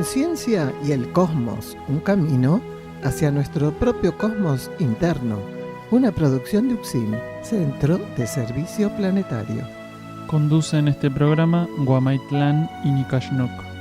conciencia y el cosmos, un camino hacia nuestro propio cosmos interno. Una producción de UXIM, Centro de Servicio Planetario. Conducen este programa Guamaitlán y Nikashnok.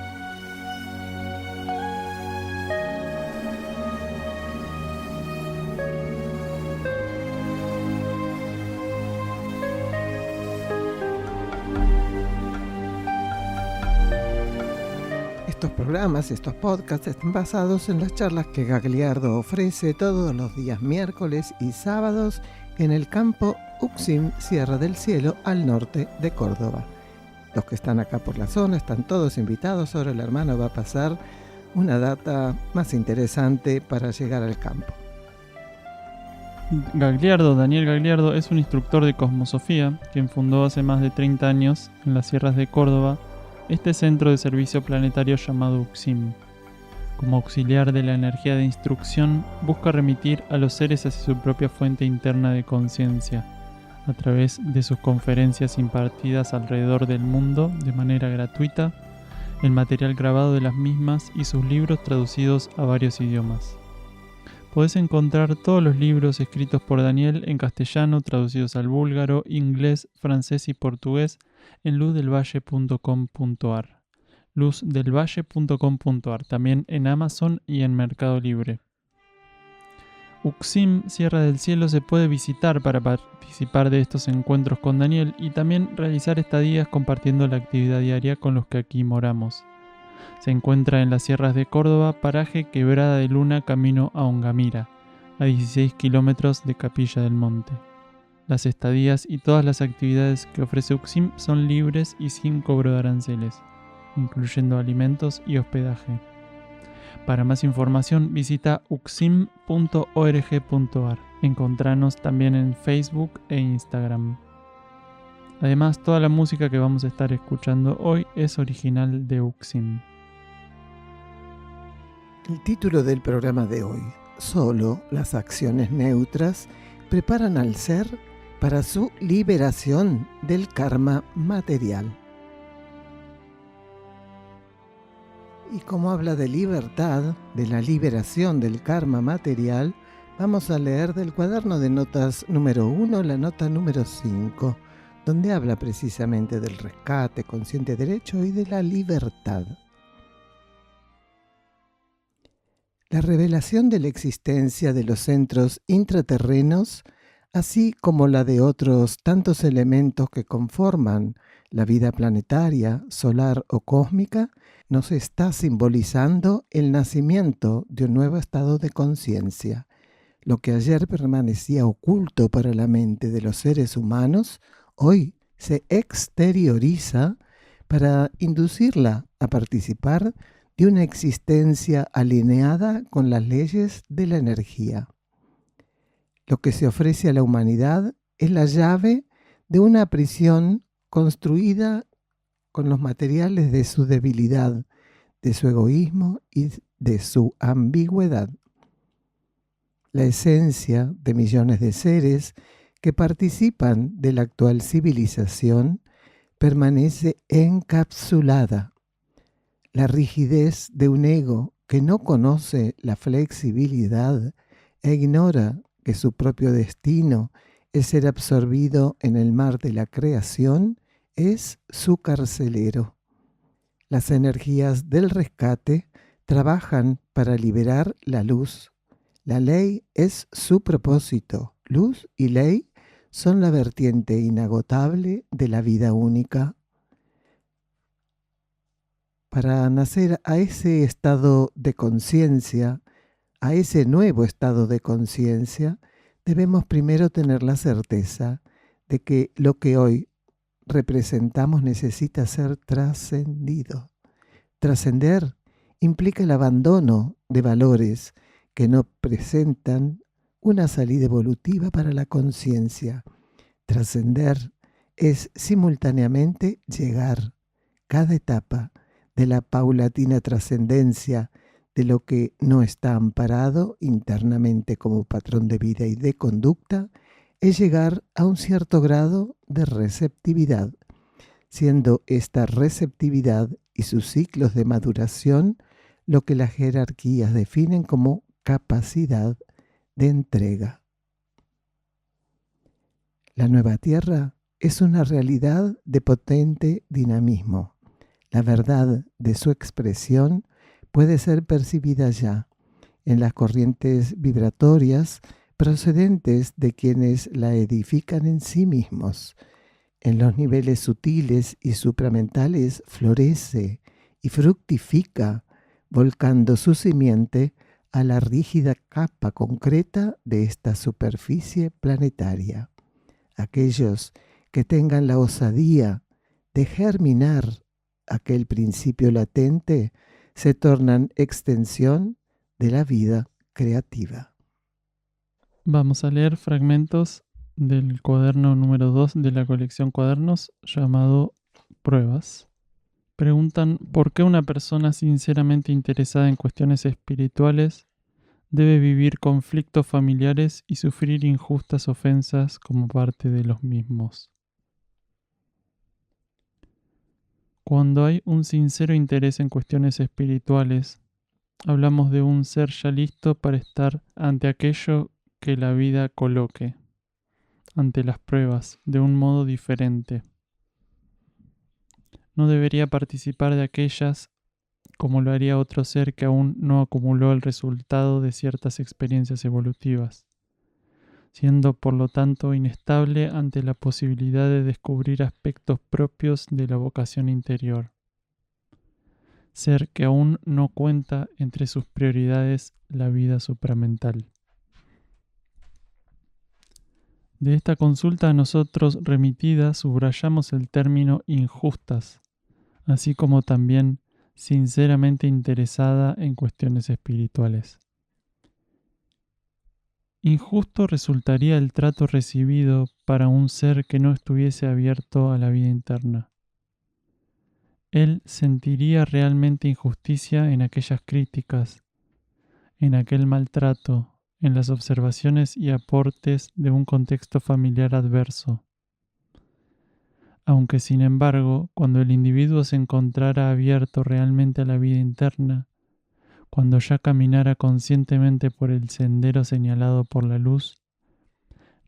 Estos programas y estos podcasts están basados en las charlas que Gagliardo ofrece todos los días miércoles y sábados en el campo UXIM Sierra del Cielo al norte de Córdoba. Los que están acá por la zona están todos invitados. Ahora el hermano va a pasar una data más interesante para llegar al campo. Daniel Gagliardo, es un instructor de cosmosofía quien fundó hace más de 30 años en las sierras de Córdoba este centro de servicio planetario llamado UXIM. Como auxiliar de la energía de instrucción, busca remitir a los seres hacia su propia fuente interna de conciencia, a través de sus conferencias impartidas alrededor del mundo de manera gratuita, el material grabado de las mismas y sus libros traducidos a varios idiomas. Podés encontrar todos los libros escritos por Daniel en castellano, traducidos al búlgaro, inglés, francés y portugués en luzdelvalle.com.ar. luzdelvalle.com.ar, también en Amazon y en Mercado Libre. UXIM Sierra del Cielo se puede visitar para participar de estos encuentros con Daniel y también realizar estadías compartiendo la actividad diaria con los que aquí moramos. Se encuentra en las sierras de Córdoba, paraje Quebrada de Luna, camino a Ongamira, a 16 kilómetros de Capilla del Monte. Las estadías y todas las actividades que ofrece UXIM son libres y sin cobro de aranceles, incluyendo alimentos y hospedaje. Para más información visita uxim.org.ar. Encontranos también en Facebook e Instagram. Además, toda la música que vamos a estar escuchando hoy es original de UXIM. El título del programa de hoy: Solo las acciones neutras preparan al ser para su liberación del karma material. Y como habla de libertad, de la liberación del karma material, vamos a leer del cuaderno de notas número 1, la nota número 5, donde habla precisamente del rescate, consciente derecho y de la libertad. La revelación de la existencia de los centros intraterrenos, así como la de otros tantos elementos que conforman la vida planetaria, solar o cósmica, nos está simbolizando el nacimiento de un nuevo estado de conciencia. Lo que ayer permanecía oculto para la mente de los seres humanos, hoy se exterioriza para inducirla a participar de una existencia alineada con las leyes de la energía. Lo que se ofrece a la humanidad es la llave de una prisión construida con los materiales de su debilidad, de su egoísmo y de su ambigüedad. La esencia de millones de seres que participan de la actual civilización permanece encapsulada. La rigidez de un ego que no conoce la flexibilidad e ignora que su propio destino es ser absorbido en el mar de la creación, es su carcelero. Las energías del rescate trabajan para liberar la luz. La ley es su propósito. Luz y ley son la vertiente inagotable de la vida única. Para nacer a ese estado de conciencia, a ese nuevo estado de conciencia, debemos primero tener la certeza de que lo que hoy representamos necesita ser trascendido. Trascender implica el abandono de valores que no presentan una salida evolutiva para la conciencia. Trascender es simultáneamente llegar cada etapa de la paulatina trascendencia de lo que no está amparado internamente como patrón de vida y de conducta, es llegar a un cierto grado de receptividad, siendo esta receptividad y sus ciclos de maduración lo que las jerarquías definen como capacidad de entrega. La nueva Tierra es una realidad de potente dinamismo. La verdad de su expresión puede ser percibida ya en las corrientes vibratorias procedentes de quienes la edifican en sí mismos. En los niveles sutiles y supramentales florece y fructifica, volcando su simiente a la rígida capa concreta de esta superficie planetaria. Aquellos que tengan la osadía de germinar aquel principio latente se tornan extensión de la vida creativa. Vamos a leer fragmentos del cuaderno número 2 de la colección Cuadernos llamado Pruebas. Preguntan por qué una persona sinceramente interesada en cuestiones espirituales debe vivir conflictos familiares y sufrir injustas ofensas como parte de los mismos. Cuando hay un sincero interés en cuestiones espirituales, hablamos de un ser ya listo para estar ante aquello que la vida coloque, ante las pruebas, de un modo diferente. No debería participar de aquellas como lo haría otro ser que aún no acumuló el resultado de ciertas experiencias evolutivas, siendo por lo tanto inestable ante la posibilidad de descubrir aspectos propios de la vocación interior. Ser que aún no cuenta entre sus prioridades la vida supramental. De esta consulta a nosotros remitida subrayamos el término injustas, así como también sinceramente interesada en cuestiones espirituales. Injusto resultaría el trato recibido para un ser que no estuviese abierto a la vida interna. Él sentiría realmente injusticia en aquellas críticas, en aquel maltrato, en las observaciones y aportes de un contexto familiar adverso. Aunque, sin embargo, cuando el individuo se encontrara abierto realmente a la vida interna, cuando ya caminara conscientemente por el sendero señalado por la luz,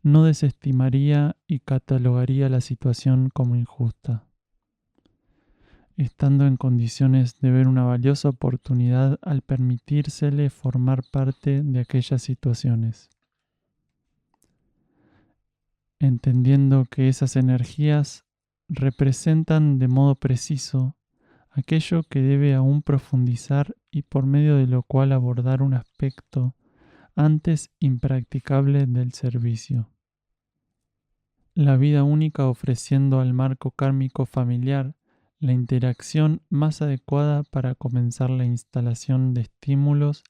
no desestimaría y catalogaría la situación como injusta, estando en condiciones de ver una valiosa oportunidad al permitírsele formar parte de aquellas situaciones, entendiendo que esas energías representan de modo preciso aquello que debe aún profundizar y por medio de lo cual abordar un aspecto antes impracticable del servicio. La vida única ofreciendo al marco kármico familiar la interacción más adecuada para comenzar la instalación de estímulos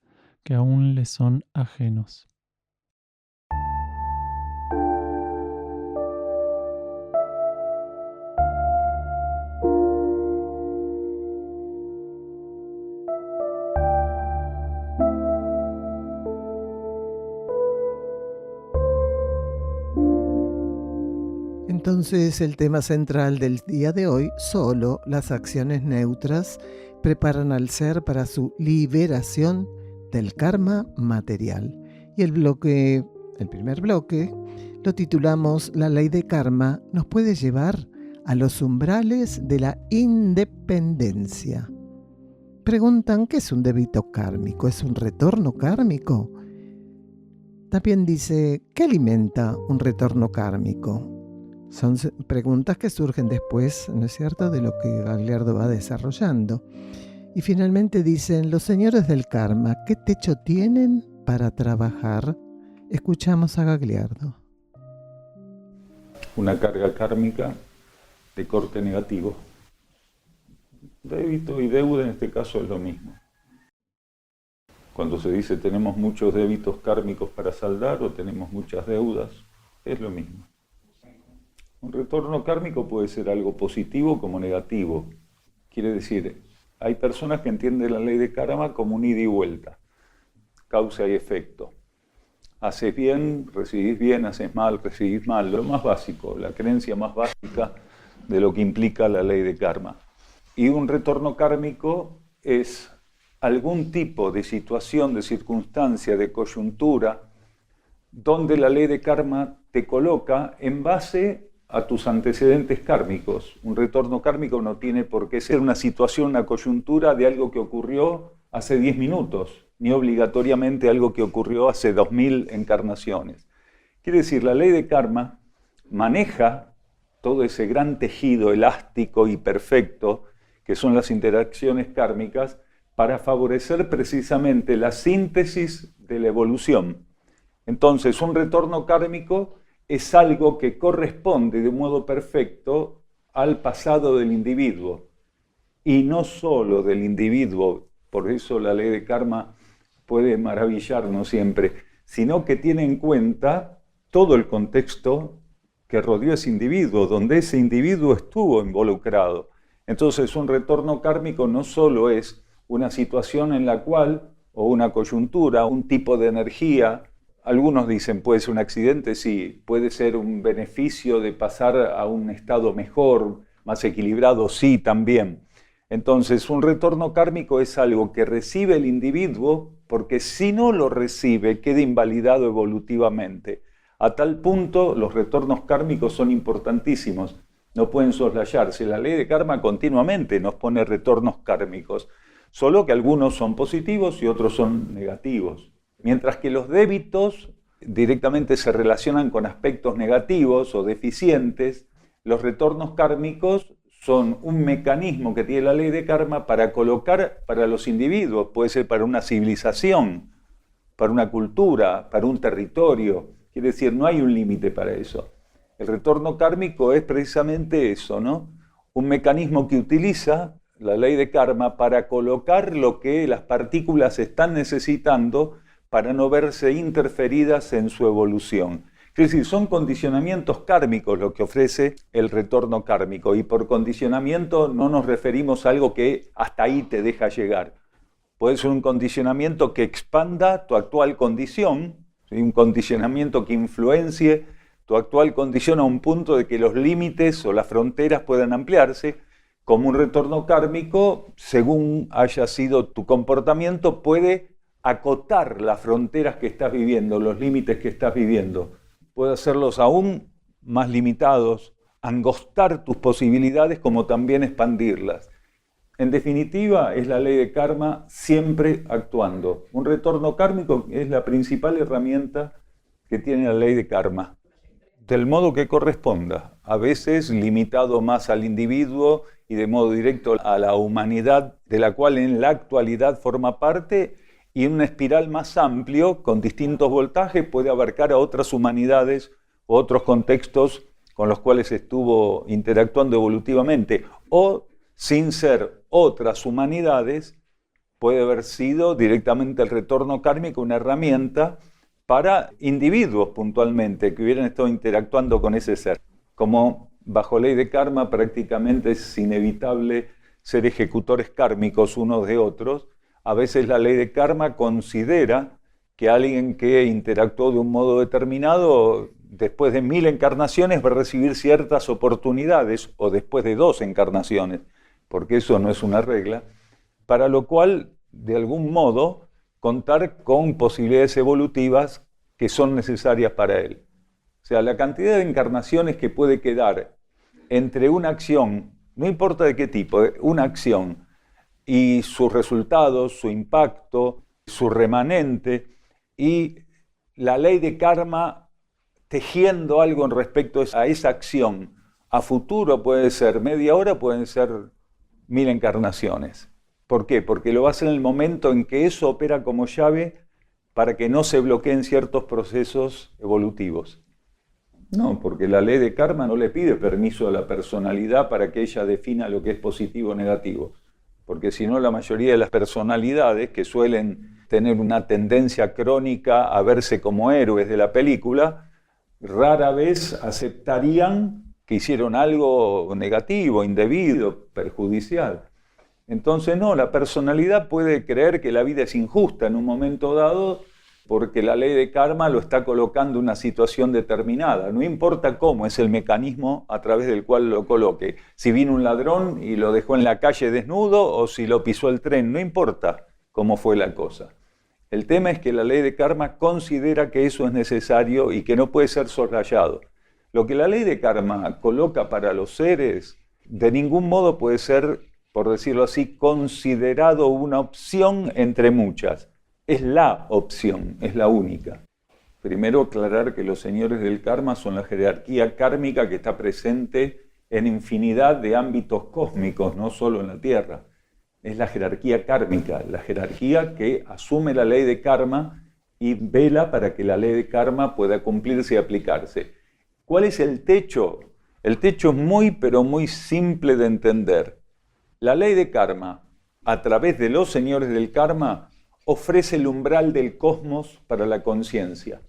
que aún le son ajenos. Entonces, el tema central del día de hoy, solo las acciones neutras preparan al ser para su liberación del karma material. Y el primer bloque, lo titulamos La ley de karma nos puede llevar a los umbrales de la independencia. Preguntan, ¿qué es un débito kármico? ¿Es un retorno kármico? También dice, ¿qué alimenta un retorno kármico? Son preguntas que surgen después, ¿no es cierto?, de lo que Gagliardo va desarrollando. Y finalmente dicen, los señores del karma, ¿qué techo tienen para trabajar? Escuchamos a Gagliardo. Una carga kármica de corte negativo. Débito y deuda en este caso es lo mismo. Cuando se dice tenemos muchos débitos kármicos para saldar o tenemos muchas deudas, es lo mismo. Un retorno kármico puede ser algo positivo como negativo. Quiere decir, hay personas que entienden la ley de karma como un ida y vuelta, causa y efecto. Haces bien, recibís bien, haces mal, recibís mal. Lo más básico, la creencia más básica de lo que implica la ley de karma. Y un retorno kármico es algún tipo de situación, de circunstancia, de coyuntura, donde la ley de karma te coloca en base a tus antecedentes kármicos. Un retorno kármico no tiene por qué ser una situación, una coyuntura de algo que ocurrió hace 10 minutos, ni obligatoriamente algo que ocurrió hace 2000 encarnaciones. Quiere decir, la ley de karma maneja todo ese gran tejido elástico y perfecto que son las interacciones kármicas para favorecer precisamente la síntesis de la evolución. Entonces, un retorno kármico es algo que corresponde de un modo perfecto al pasado del individuo, y no solo del individuo, por eso la ley de karma puede maravillarnos siempre, sino que tiene en cuenta todo el contexto que rodeó a ese individuo, donde ese individuo estuvo involucrado. Entonces, un retorno kármico no solo es una situación en la cual, o una coyuntura, un tipo de energía, algunos dicen puede ser un accidente, sí, puede ser un beneficio de pasar a un estado mejor, más equilibrado, sí, también. Entonces, un retorno kármico es algo que recibe el individuo, porque si no lo recibe, queda invalidado evolutivamente. A tal punto, los retornos kármicos son importantísimos, no pueden soslayarse. La ley de karma continuamente nos pone retornos kármicos, solo que algunos son positivos y otros son negativos. Mientras que los débitos directamente se relacionan con aspectos negativos o deficientes, los retornos kármicos son un mecanismo que tiene la ley de karma para colocar para los individuos, puede ser para una civilización, para una cultura, para un territorio. Quiere decir, no hay un límite para eso. El retorno kármico es precisamente eso, ¿no? Un mecanismo que utiliza la ley de karma para colocar lo que las partículas están necesitando para no verse interferidas en su evolución. Es decir, son condicionamientos kármicos lo que ofrece el retorno kármico, y por condicionamiento no nos referimos a algo que hasta ahí te deja llegar. Puede ser un condicionamiento que expanda tu actual condición, ¿sí? Un condicionamiento que influencie tu actual condición a un punto de que los límites o las fronteras puedan ampliarse, como un retorno kármico, según haya sido tu comportamiento, puede acotar las fronteras que estás viviendo, los límites que estás viviendo. Puede hacerlos aún más limitados, angostar tus posibilidades como también expandirlas. En definitiva, es la ley de karma siempre actuando. Un retorno kármico es la principal herramienta que tiene la ley de karma, del modo que corresponda, a veces limitado más al individuo y de modo directo a la humanidad, de la cual en la actualidad forma parte, y en una espiral más amplio, con distintos voltajes, puede abarcar a otras humanidades o otros contextos con los cuales estuvo interactuando evolutivamente, o sin ser otras humanidades, puede haber sido directamente el retorno kármico una herramienta para individuos puntualmente que hubieran estado interactuando con ese ser. Como bajo ley de karma prácticamente es inevitable ser ejecutores kármicos unos de otros, a veces la ley de karma considera que alguien que interactuó de un modo determinado, después de 1000 encarnaciones va a recibir ciertas oportunidades, o después de 2 encarnaciones, porque eso no es una regla, para lo cual, de algún modo, contar con posibilidades evolutivas que son necesarias para él. O sea, la cantidad de encarnaciones que puede quedar entre una acción, no importa de qué tipo, una acción, y sus resultados, su impacto, su remanente, y la ley de karma tejiendo algo en respecto a esa acción. A futuro puede ser media hora, pueden ser 1000 encarnaciones. ¿Por qué? Porque lo hace en el momento en que eso opera como llave para que no se bloqueen ciertos procesos evolutivos. No, porque la ley de karma no le pide permiso a la personalidad para que ella defina lo que es positivo o negativo. Porque si no, la mayoría de las personalidades que suelen tener una tendencia crónica a verse como héroes de la película, rara vez aceptarían que hicieron algo negativo, indebido, perjudicial. Entonces no, la personalidad puede creer que la vida es injusta en un momento dado porque la ley de karma lo está colocando en una situación determinada. No importa cómo, es el mecanismo a través del cual lo coloque. Si vino un ladrón y lo dejó en la calle desnudo o si lo pisó el tren, no importa cómo fue la cosa. El tema es que la ley de karma considera que eso es necesario y que no puede ser soslayado. Lo que la ley de karma coloca para los seres, de ningún modo puede ser, por decirlo así, considerado una opción entre muchas. Es la opción, es la única. Primero aclarar que los señores del karma son la jerarquía kármica que está presente en infinidad de ámbitos cósmicos, no solo en la Tierra. Es la jerarquía kármica, la jerarquía que asume la ley de karma y vela para que la ley de karma pueda cumplirse y aplicarse. ¿Cuál es el techo? El techo es muy, pero muy simple de entender. La ley de karma, a través de los señores del karma, ofrece el umbral del cosmos para la conciencia.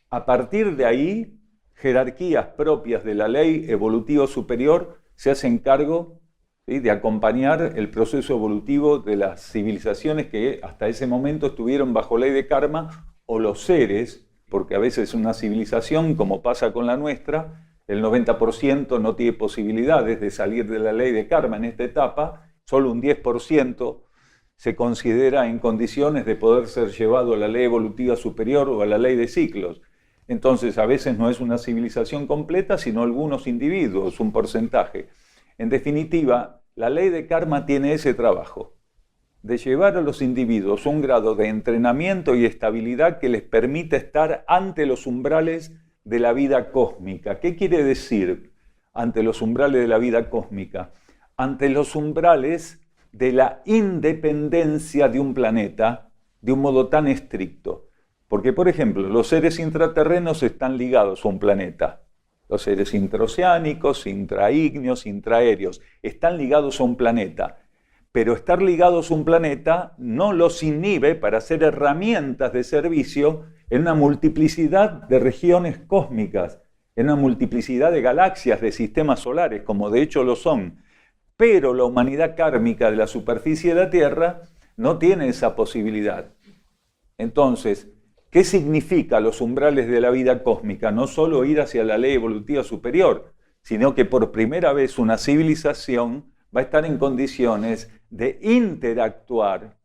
A partir de ahí, jerarquías propias de la ley evolutiva superior se hacen cargo, ¿sí?, de acompañar el proceso evolutivo de las civilizaciones que hasta ese momento estuvieron bajo ley de karma, o los seres, porque a veces una civilización, como pasa con la nuestra, el 90% no tiene posibilidades de salir de la ley de karma en esta etapa, solo un 10% se considera en condiciones de poder ser llevado a la ley evolutiva superior o a la ley de ciclos. Entonces, a veces no es una civilización completa, sino algunos individuos, un porcentaje. En definitiva, la ley de karma tiene ese trabajo, de llevar a los individuos un grado de entrenamiento y estabilidad que les permite estar ante los umbrales de la vida cósmica. ¿Qué quiere decir ante los umbrales de la vida cósmica? Ante los umbrales de la independencia de un planeta de un modo tan estricto. Porque, por ejemplo, los seres intraterrenos están ligados a un planeta. Los seres intraoceánicos, intraígneos, intraaéreos, están ligados a un planeta. Pero estar ligados a un planeta no los inhibe para ser herramientas de servicio en una multiplicidad de regiones cósmicas, en una multiplicidad de galaxias, de sistemas solares, como de hecho lo son. Pero la humanidad kármica de la superficie de la Tierra no tiene esa posibilidad. Entonces, ¿qué significa los umbrales de la vida cósmica? No solo ir hacia la ley evolutiva superior, sino que por primera vez una civilización va a estar en condiciones de interactuar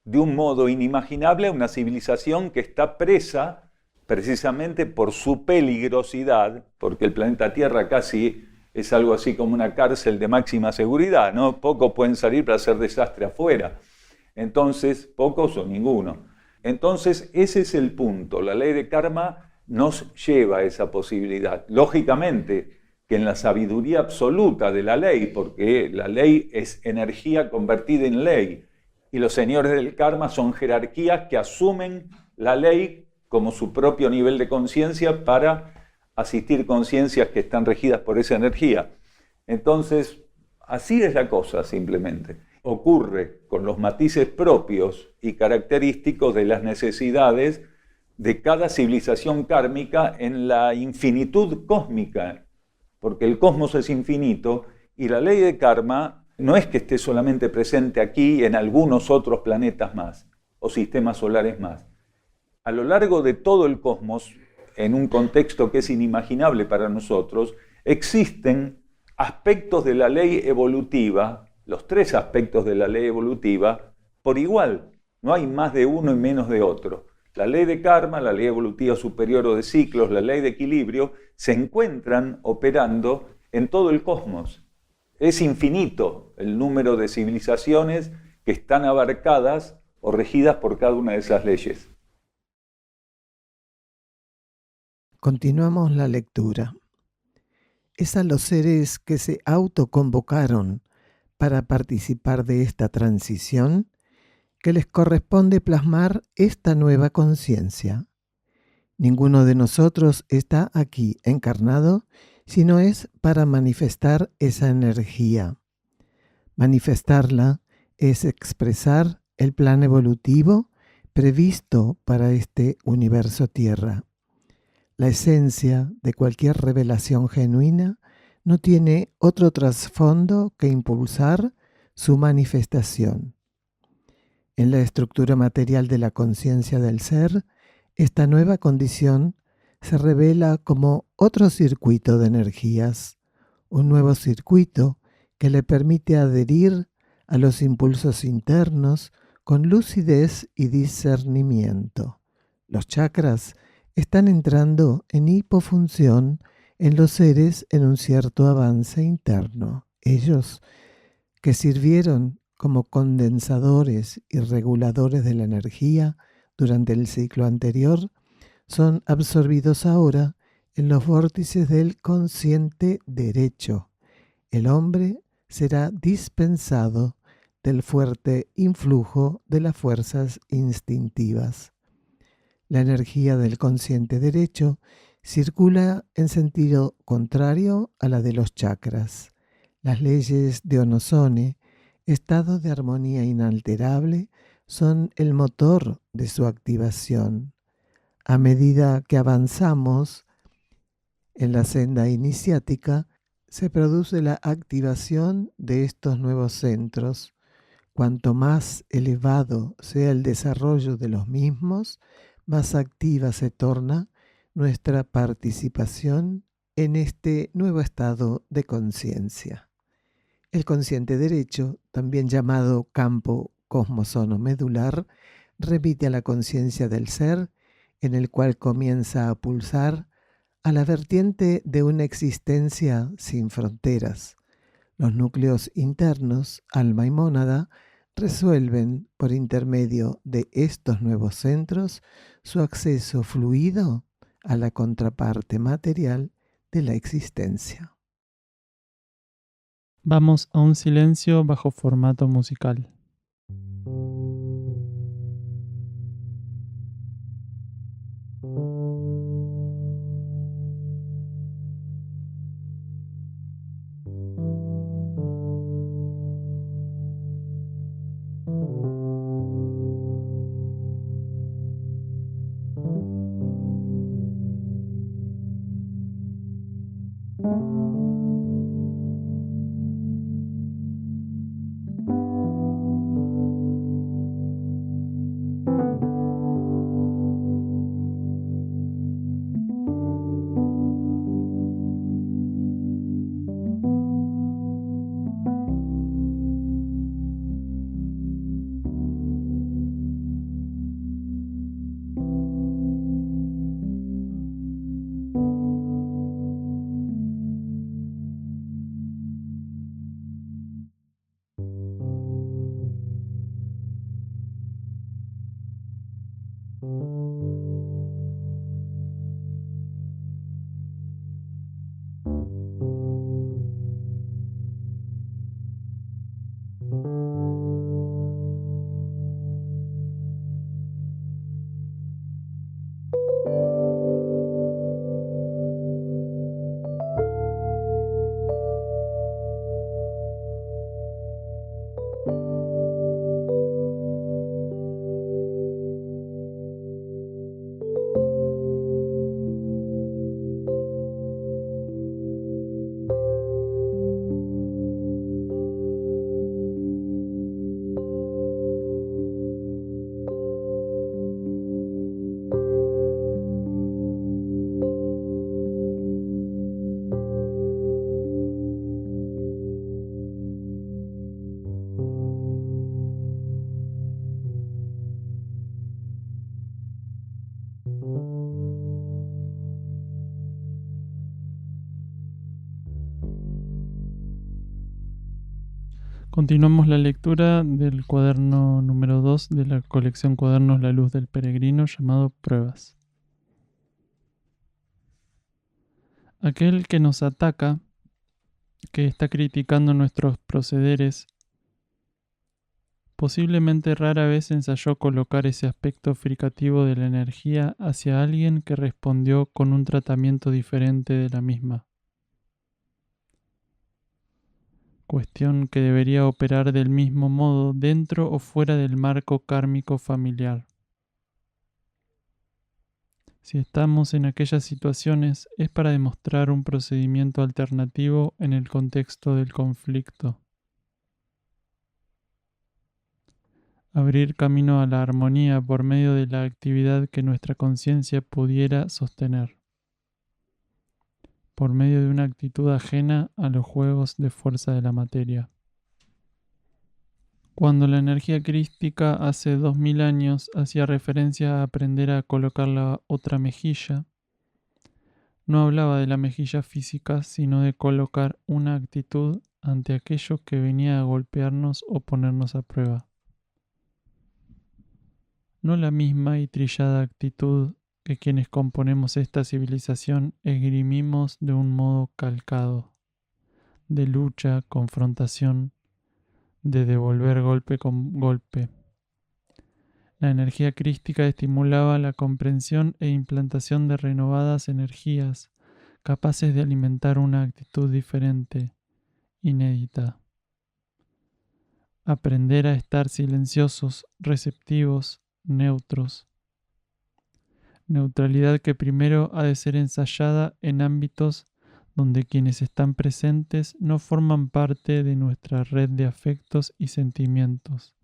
de un modo inimaginable a una civilización que está presa precisamente por su peligrosidad, porque el planeta Tierra casi es algo así como una cárcel de máxima seguridad, ¿no? Pocos pueden salir para hacer desastre afuera. Entonces, pocos o ninguno. Entonces, ese es el punto. La ley de karma nos lleva a esa posibilidad. Lógicamente, que en la sabiduría absoluta de la ley, porque la ley es energía convertida en ley, y los señores del karma son jerarquías que asumen la ley como su propio nivel de conciencia para asistir conciencias que están regidas por esa energía. Entonces, así es la cosa simplemente. Ocurre con los matices propios y característicos de las necesidades de cada civilización kármica en la infinitud cósmica, porque el cosmos es infinito y la ley de karma no es que esté solamente presente aquí y en algunos otros planetas más o sistemas solares más. A lo largo de todo el cosmos, en un contexto que es inimaginable para nosotros, existen aspectos de la ley evolutiva, los tres aspectos de la ley evolutiva, por igual. No hay más de uno y menos de otro. La ley de karma, la ley evolutiva superior o de ciclos, la ley de equilibrio, se encuentran operando en todo el cosmos. Es infinito el número de civilizaciones que están abarcadas o regidas por cada una de esas leyes. Continuamos la lectura. Es a los seres que se autoconvocaron para participar de esta transición que les corresponde plasmar esta nueva conciencia. Ninguno de nosotros está aquí encarnado, sino es para manifestar esa energía. Manifestarla es expresar el plan evolutivo previsto para este universo Tierra. La esencia de cualquier revelación genuina no tiene otro trasfondo que impulsar su manifestación. En la estructura material de la conciencia del ser, esta nueva condición se revela como otro circuito de energías, un nuevo circuito que le permite adherir a los impulsos internos con lucidez y discernimiento. Los chakras están entrando en hipofunción en los seres en un cierto avance interno. Ellos, que sirvieron como condensadores y reguladores de la energía durante el ciclo anterior, son absorbidos ahora en los vórtices del consciente derecho. El hombre será dispensado del fuerte influjo de las fuerzas instintivas. La energía del consciente derecho circula en sentido contrario a la de los chakras. Las leyes de Onosone, estado de armonía inalterable, son el motor de su activación. A medida que avanzamos en la senda iniciática, se produce la activación de estos nuevos centros. Cuanto más elevado sea el desarrollo de los mismos, más activa se torna nuestra participación en este nuevo estado de conciencia. El consciente derecho, también llamado campo cosmosono-medular, remite a la conciencia del ser, en el cual comienza a pulsar a la vertiente de una existencia sin fronteras. Los núcleos internos, alma y mónada, resuelven por intermedio de estos nuevos centros su acceso fluido a la contraparte material de la existencia. Vamos a un silencio bajo formato musical. Continuamos la lectura del cuaderno número 2 de la colección Cuadernos La Luz del Peregrino, llamado Pruebas. Aquel que nos ataca, que está criticando nuestros procederes, posiblemente rara vez ensayó colocar ese aspecto fricativo de la energía hacia alguien que respondió con un tratamiento diferente de la misma. Cuestión que debería operar del mismo modo dentro o fuera del marco kármico familiar. Si estamos en aquellas situaciones es para demostrar un procedimiento alternativo en el contexto del conflicto. Abrir camino a la armonía por medio de la actividad que nuestra conciencia pudiera sostener, por medio de una actitud ajena a los juegos de fuerza de la materia. Cuando la energía crística hace 2000 años hacía referencia a aprender a colocar la otra mejilla, no hablaba de la mejilla física, sino de colocar una actitud ante aquello que venía a golpearnos o ponernos a prueba. No la misma y trillada actitud que quienes componemos esta civilización esgrimimos de un modo calcado, de lucha, confrontación, de devolver golpe con golpe. La energía crística estimulaba la comprensión e implantación de renovadas energías capaces de alimentar una actitud diferente, inédita. Aprender a estar silenciosos, receptivos, neutros. Neutralidad que primero ha de ser ensayada en ámbitos donde quienes están presentes no forman parte de nuestra red de afectos y sentimientos,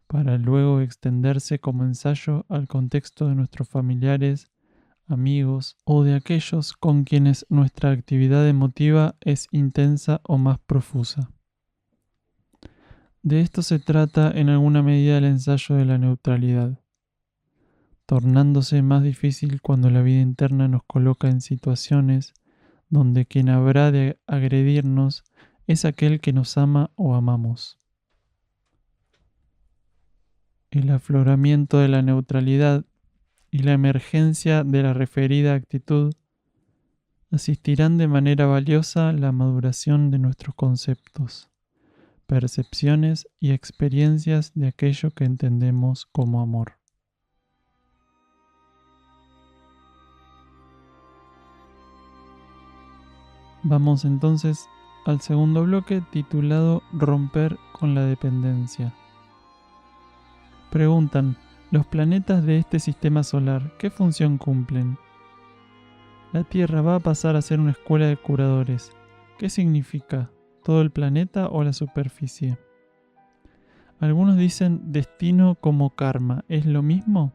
para luego extenderse como ensayo al contexto de nuestros familiares, amigos o de aquellos con quienes nuestra actividad emotiva es intensa o más profusa. De esto se trata en alguna medida el ensayo de la neutralidad, tornándose más difícil cuando la vida interna nos coloca en situaciones donde quien habrá de agredirnos es aquel que nos ama o amamos. El afloramiento de la neutralidad y la emergencia de la referida actitud asistirán de manera valiosa a la maduración de nuestros conceptos, percepciones y experiencias de aquello que entendemos como amor. Vamos entonces al segundo bloque titulado Romper con la dependencia. Preguntan, ¿los planetas de este sistema solar qué función cumplen? La Tierra va a pasar a ser una escuela de curadores. ¿Qué significa? ¿Todo el planeta o la superficie? Algunos dicen destino como karma. ¿Es lo mismo?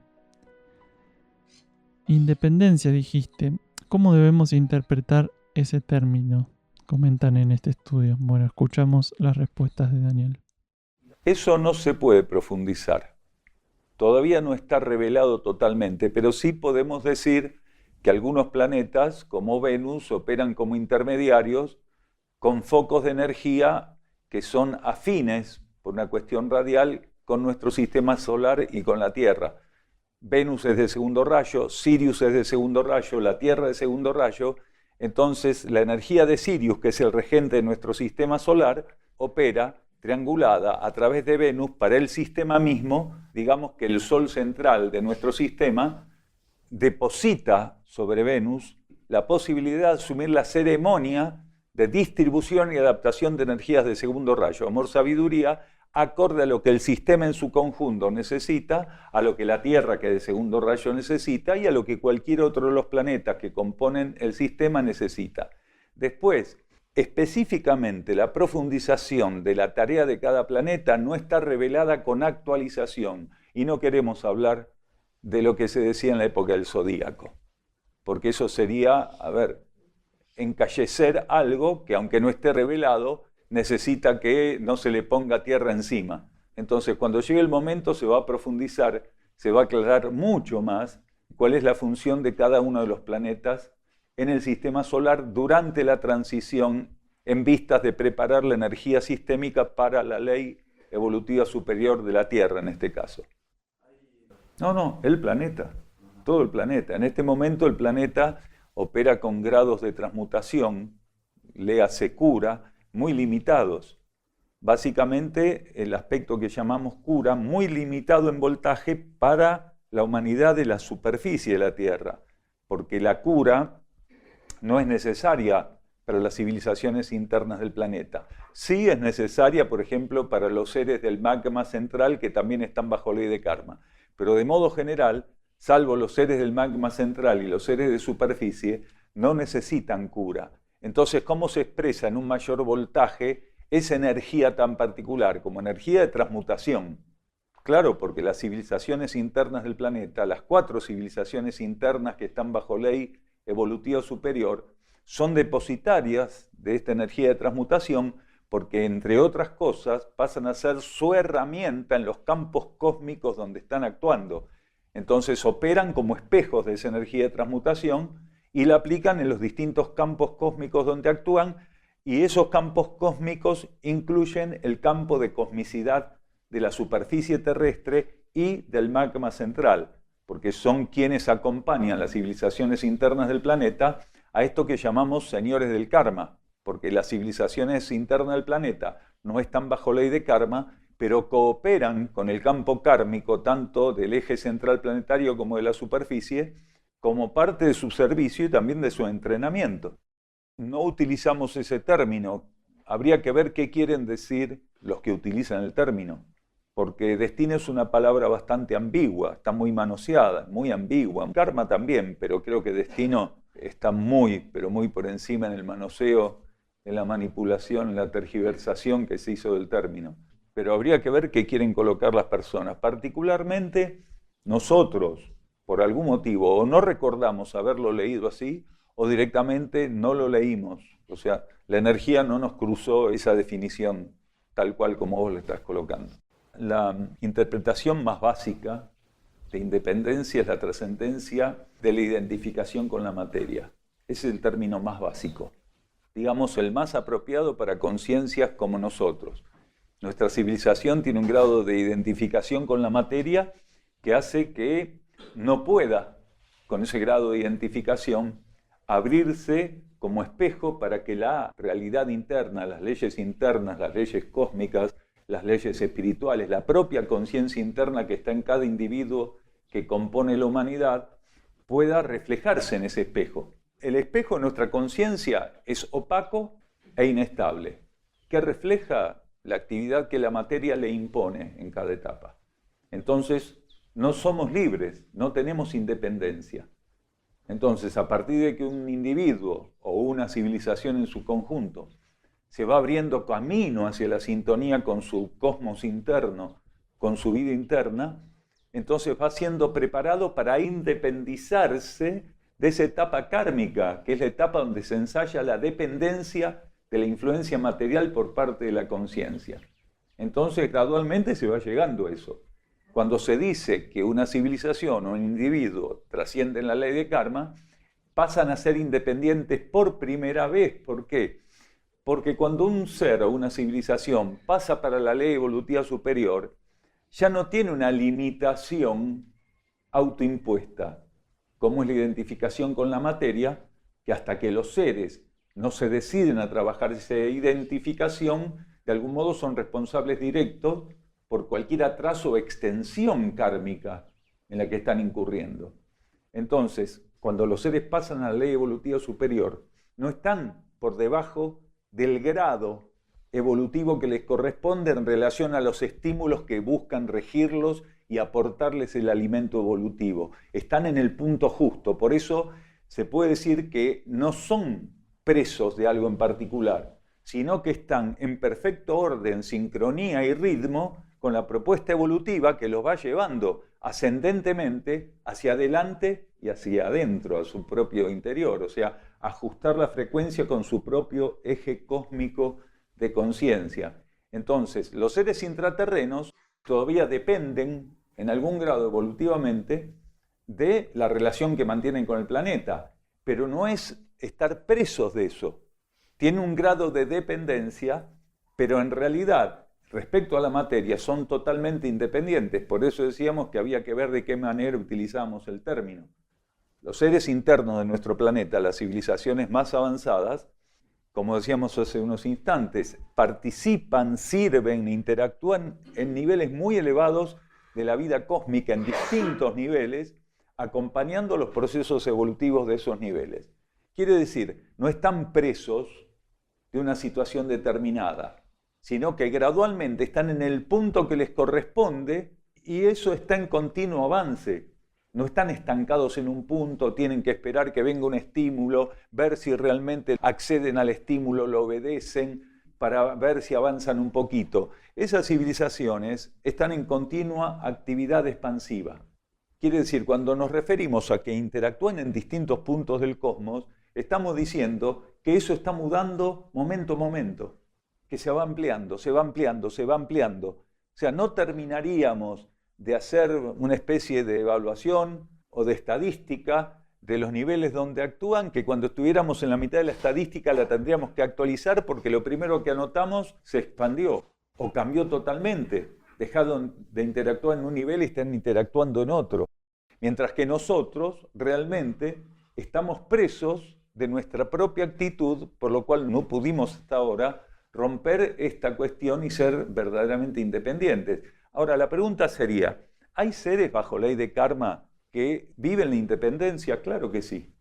Independencia, dijiste. ¿Cómo debemos interpretar ese término? Comentan en este estudio. Bueno, escuchamos las respuestas de Daniel. Eso no se puede profundizar. Todavía no está revelado totalmente, pero sí podemos decir que algunos planetas, como Venus, operan como intermediarios con focos de energía que son afines, por una cuestión radial, con nuestro sistema solar y con la Tierra. Venus es de segundo rayo, Sirius es de segundo rayo, la Tierra de segundo rayo. Entonces, la energía de Sirius, que es el regente de nuestro sistema solar, opera triangulada a través de Venus para el sistema mismo. Digamos que el Sol central de nuestro sistema deposita sobre Venus la posibilidad de asumir la ceremonia de distribución y adaptación de energías de segundo rayo, amor-sabiduría, acorde a lo que el sistema en su conjunto necesita, a lo que la Tierra, que es de segundo rayo, necesita, y a lo que cualquier otro de los planetas que componen el sistema necesita. Después, específicamente, la profundización de la tarea de cada planeta no está revelada con actualización, y no queremos hablar de lo que se decía en la época del zodíaco, porque eso sería, encallecer algo que, aunque no esté revelado, necesita que no se le ponga tierra encima. Entonces, cuando llegue el momento, se va a profundizar, se va a aclarar mucho más cuál es la función de cada uno de los planetas en el sistema solar durante la transición, en vistas de preparar la energía sistémica para la ley evolutiva superior de la Tierra, en este caso. No, el planeta, todo el planeta. En este momento el planeta opera con grados de transmutación, léase cura, muy limitados. Básicamente el aspecto que llamamos cura, muy limitado en voltaje para la humanidad de la superficie de la Tierra, porque la cura no es necesaria para las civilizaciones internas del planeta. Sí es necesaria, por ejemplo, para los seres del magma central que también están bajo ley de karma. Pero de modo general, salvo los seres del magma central y los seres de superficie, no necesitan cura. Entonces, ¿cómo se expresa en un mayor voltaje esa energía tan particular como energía de transmutación? Claro, porque las civilizaciones internas del planeta, las 4 civilizaciones internas que están bajo ley evolutiva superior, son depositarias de esta energía de transmutación porque entre otras cosas pasan a ser su herramienta en los campos cósmicos donde están actuando. Entonces operan como espejos de esa energía de transmutación y la aplican en los distintos campos cósmicos donde actúan, y esos campos cósmicos incluyen el campo de cosmicidad de la superficie terrestre y del magma central, porque son quienes acompañan las civilizaciones internas del planeta a esto que llamamos señores del karma, porque las civilizaciones internas del planeta no están bajo ley de karma, pero cooperan con el campo kármico tanto del eje central planetario como de la superficie, como parte de su servicio y también de su entrenamiento. No utilizamos ese término. Habría que ver qué quieren decir los que utilizan el término, porque destino es una palabra bastante ambigua, está muy manoseada, muy ambigua. Karma también, pero creo que destino está pero muy por encima en el manoseo, en la manipulación, en la tergiversación que se hizo del término. Pero habría que ver qué quieren colocar las personas. Particularmente nosotros, por algún motivo, o no recordamos haberlo leído así, o directamente no lo leímos. O sea, la energía no nos cruzó esa definición tal cual como vos le estás colocando. La interpretación más básica de independencia es la trascendencia de la identificación con la materia. Ese es el término más básico, digamos el más apropiado para conciencias como nosotros. Nuestra civilización tiene un grado de identificación con la materia que hace que no pueda, con ese grado de identificación, abrirse como espejo para que la realidad interna, las leyes internas, las leyes cósmicas, las leyes espirituales, la propia conciencia interna que está en cada individuo que compone la humanidad, pueda reflejarse en ese espejo. El espejo de nuestra conciencia es opaco e inestable, que refleja la actividad que la materia le impone en cada etapa. Entonces, no somos libres, no tenemos independencia. Entonces, a partir de que un individuo o una civilización en su conjunto se va abriendo camino hacia la sintonía con su cosmos interno, con su vida interna, entonces va siendo preparado para independizarse de esa etapa kármica, que es la etapa donde se ensaya la dependencia de la influencia material por parte de la conciencia. Entonces, gradualmente se va llegando a eso. Cuando se dice que una civilización o un individuo trascienden la ley de karma, pasan a ser independientes por primera vez. ¿Por qué? Porque cuando un ser o una civilización pasa para la ley evolutiva superior, ya no tiene una limitación autoimpuesta, como es la identificación con la materia, que hasta que los seres no se deciden a trabajar esa identificación, de algún modo son responsables directos por cualquier atraso o extensión kármica en la que están incurriendo. Entonces, cuando los seres pasan a la ley evolutiva superior, no están por debajo del grado evolutivo que les corresponde en relación a los estímulos que buscan regirlos y aportarles el alimento evolutivo. Están en el punto justo, por eso se puede decir que no son presos de algo en particular, sino que están en perfecto orden, sincronía y ritmo con la propuesta evolutiva que los va llevando ascendentemente hacia adelante y hacia adentro, a su propio interior, o sea, ajustar la frecuencia con su propio eje cósmico de conciencia. Entonces, los seres intraterrenos todavía dependen, en algún grado evolutivamente, de la relación que mantienen con el planeta, pero no es estar presos de eso. Tienen un grado de dependencia, pero en realidad, respecto a la materia, son totalmente independientes. Por eso decíamos que había que ver de qué manera utilizamos el término. Los seres internos de nuestro planeta, las civilizaciones más avanzadas, como decíamos hace unos instantes, participan, sirven, interactúan en niveles muy elevados de la vida cósmica, en distintos niveles, acompañando los procesos evolutivos de esos niveles. Quiere decir, no están presos de una situación determinada, sino que gradualmente están en el punto que les corresponde y eso está en continuo avance. No están estancados en un punto, tienen que esperar que venga un estímulo, ver si realmente acceden al estímulo, lo obedecen, para ver si avanzan un poquito. Esas civilizaciones están en continua actividad expansiva. Quiere decir, cuando nos referimos a que interactúan en distintos puntos del cosmos, estamos diciendo que eso está mudando momento a momento. que se va ampliando, se va ampliando, se va ampliando. O sea, no terminaríamos de hacer una especie de evaluación o de estadística de los niveles donde actúan, que cuando estuviéramos en la mitad de la estadística la tendríamos que actualizar porque lo primero que anotamos se expandió o cambió totalmente. Dejaron de interactuar en un nivel y están interactuando en otro. Mientras que nosotros realmente estamos presos de nuestra propia actitud, por lo cual no pudimos hasta ahora romper esta cuestión y ser verdaderamente independientes. Ahora, la pregunta sería, ¿hay seres bajo ley de karma que viven la independencia? Claro que sí.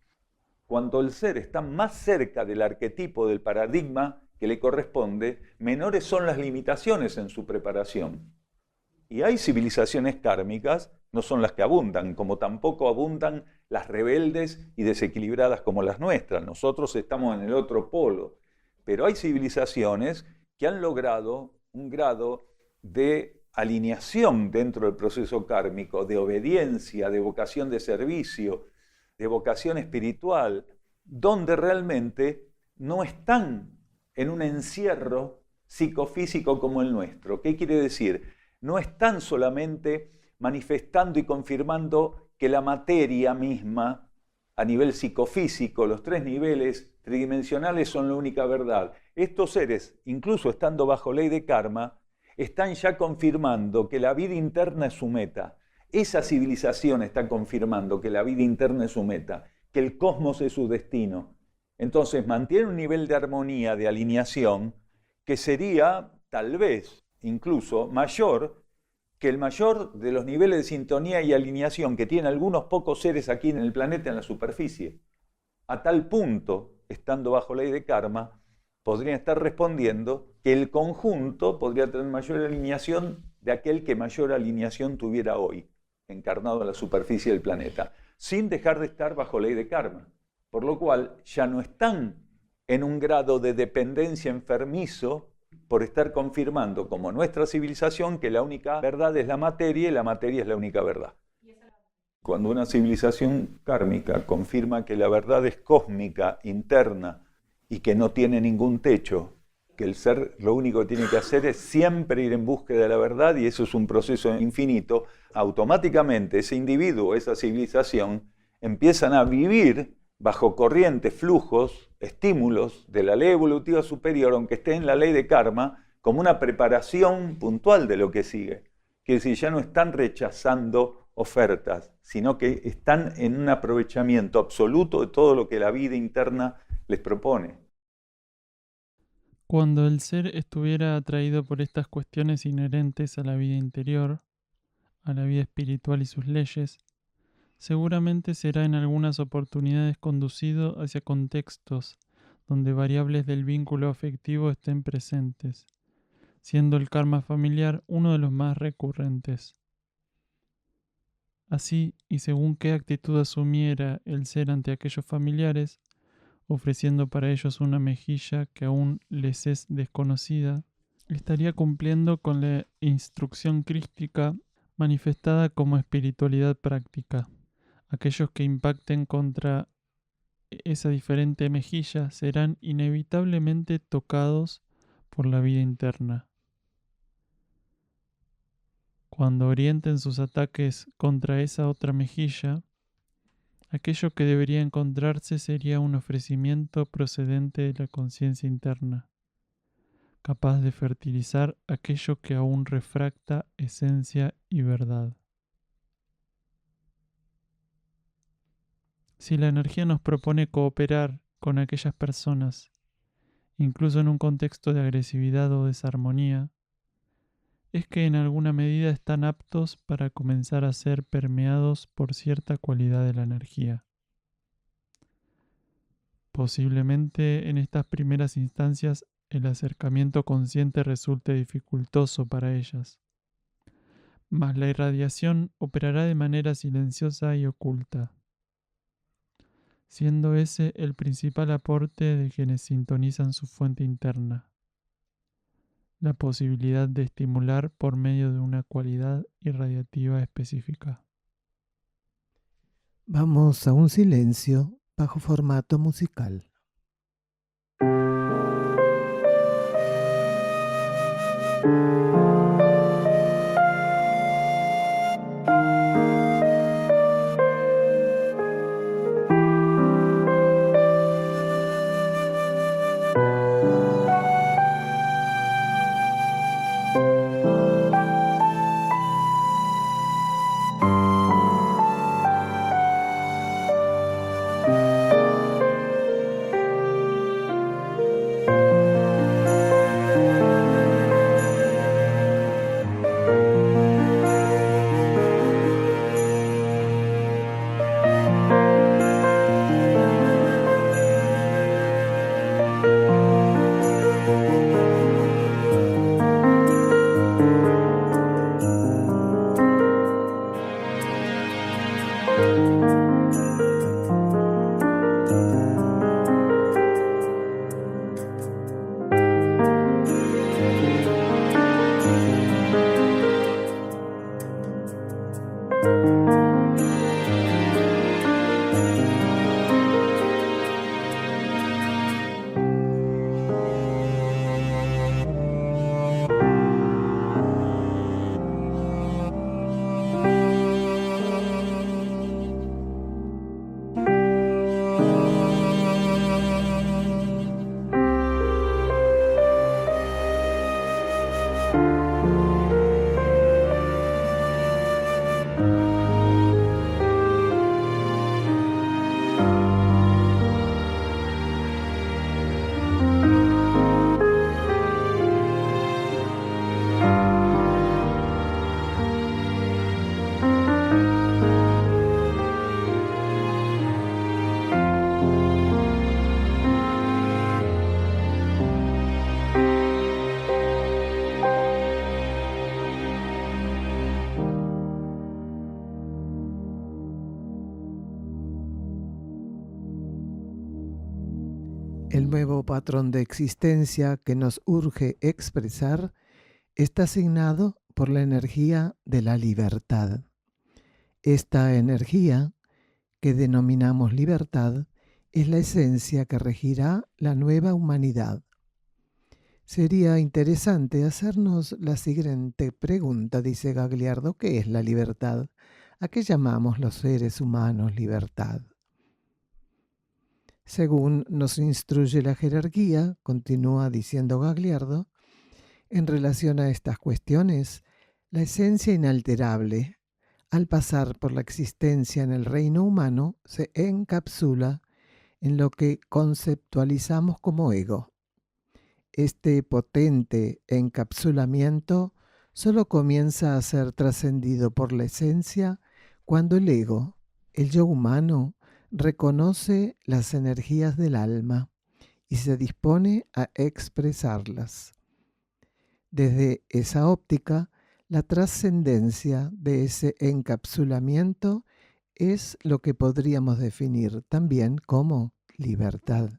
Cuando el ser está más cerca del arquetipo, del paradigma que le corresponde, menores son las limitaciones en su preparación. Y hay civilizaciones kármicas, no son las que abundan, como tampoco abundan las rebeldes y desequilibradas como las nuestras. Nosotros estamos en el otro polo. Pero hay civilizaciones que han logrado un grado de alineación dentro del proceso kármico, de obediencia, de vocación de servicio, de vocación espiritual, donde realmente no están en un encierro psicofísico como el nuestro. ¿Qué quiere decir? No están solamente manifestando y confirmando que la materia misma, a nivel psicofísico, los 3 niveles tridimensionales son la única verdad. Estos seres, incluso estando bajo ley de karma, están ya confirmando que la vida interna es su meta. Esa civilización está confirmando que la vida interna es su meta, que el cosmos es su destino. Entonces mantiene un nivel de armonía, de alineación, que sería tal vez incluso mayor que el mayor de los niveles de sintonía y alineación que tienen algunos pocos seres aquí en el planeta, en la superficie. A tal punto, estando bajo ley de karma, podrían estar respondiendo que el conjunto podría tener mayor alineación de aquel que mayor alineación tuviera hoy, encarnado en la superficie del planeta, sin dejar de estar bajo ley de karma. Por lo cual ya no están en un grado de dependencia enfermizo por estar confirmando, como nuestra civilización, que la única verdad es la materia y la materia es la única verdad. Cuando una civilización kármica confirma que la verdad es cósmica, interna, y que no tiene ningún techo, que el ser lo único que tiene que hacer es siempre ir en búsqueda de la verdad, y eso es un proceso infinito, automáticamente ese individuo, esa civilización, empiezan a vivir bajo corrientes, flujos, estímulos de la ley evolutiva superior, aunque esté en la ley de karma, como una preparación puntual de lo que sigue. Quiere decir, ya no están rechazando ofertas, sino que están en un aprovechamiento absoluto de todo lo que la vida interna les propone. Cuando el ser estuviera atraído por estas cuestiones inherentes a la vida interior, a la vida espiritual y sus leyes, seguramente será en algunas oportunidades conducido hacia contextos donde variables del vínculo afectivo estén presentes, siendo el karma familiar uno de los más recurrentes. Así, y según qué actitud asumiera el ser ante aquellos familiares, ofreciendo para ellos una mejilla que aún les es desconocida, estaría cumpliendo con la instrucción crística manifestada como espiritualidad práctica. Aquellos que impacten contra esa diferente mejilla serán inevitablemente tocados por la vida interna. Cuando orienten sus ataques contra esa otra mejilla, aquello que debería encontrarse sería un ofrecimiento procedente de la conciencia interna, capaz de fertilizar aquello que aún refracta esencia y verdad. Si la energía nos propone cooperar con aquellas personas, incluso en un contexto de agresividad o desarmonía, es que en alguna medida están aptos para comenzar a ser permeados por cierta cualidad de la energía. Posiblemente en estas primeras instancias el acercamiento consciente resulte dificultoso para ellas, mas la irradiación operará de manera silenciosa y oculta, siendo ese el principal aporte de quienes sintonizan su fuente interna, la posibilidad de estimular por medio de una cualidad irradiativa específica. Vamos a un silencio bajo formato musical. El nuevo patrón de existencia que nos urge expresar está asignado por la energía de la libertad. Esta energía, que denominamos libertad, es la esencia que regirá la nueva humanidad. Sería interesante hacernos la siguiente pregunta, dice Gagliardo: ¿qué es la libertad? ¿A qué llamamos los seres humanos libertad? Según nos instruye la jerarquía, continúa diciendo Gagliardo, en relación a estas cuestiones, la esencia inalterable, al pasar por la existencia en el reino humano, se encapsula en lo que conceptualizamos como ego. Este potente encapsulamiento solo comienza a ser trascendido por la esencia cuando el ego, el yo humano, reconoce las energías del alma y se dispone a expresarlas. Desde esa óptica, la trascendencia de ese encapsulamiento es lo que podríamos definir también como libertad.